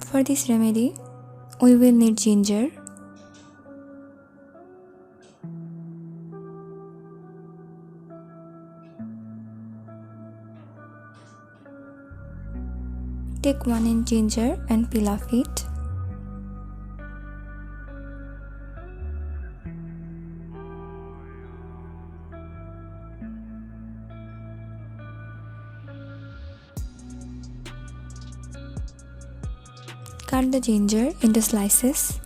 For this remedy, we will need ginger, take 1 inch ginger and peel off it. Cut the ginger into slices.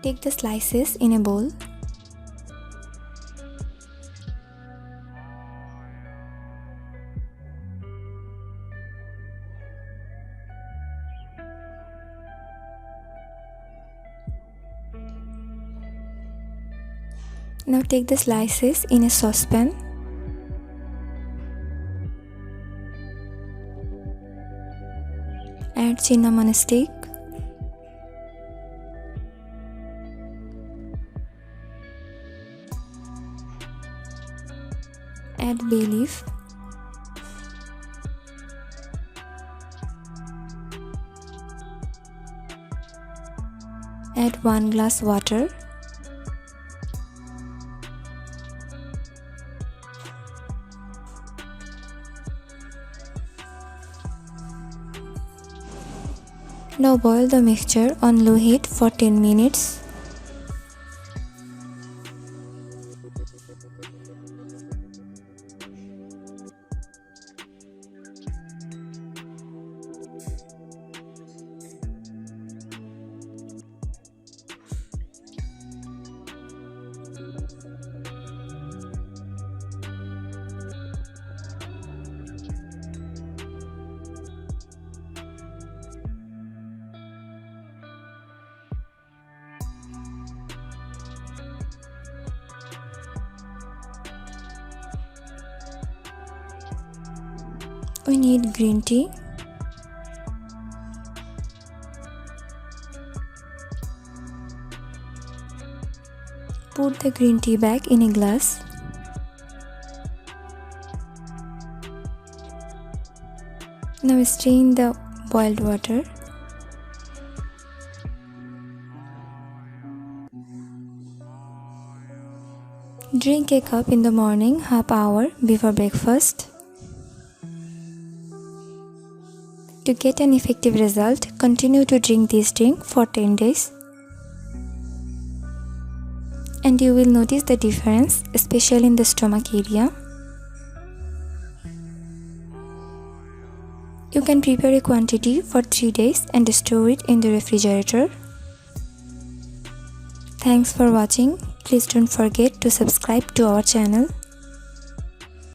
Take the slices in a bowl. Now take the slices in a saucepan. Add cinnamon stick, add bay leaf, add 1 glass water, now boil the mixture on low heat for 10 minutes. We need green tea, put the green tea bag in a glass. Now strain the boiled water. Drink a cup in the morning, half hour before breakfast. To get an effective result, continue to drink this drink for 10 days. And you will notice the difference, especially in the stomach area. You can prepare a quantity for 3 days and store it in the refrigerator. Thanks for watching. Please don't forget to subscribe to our channel.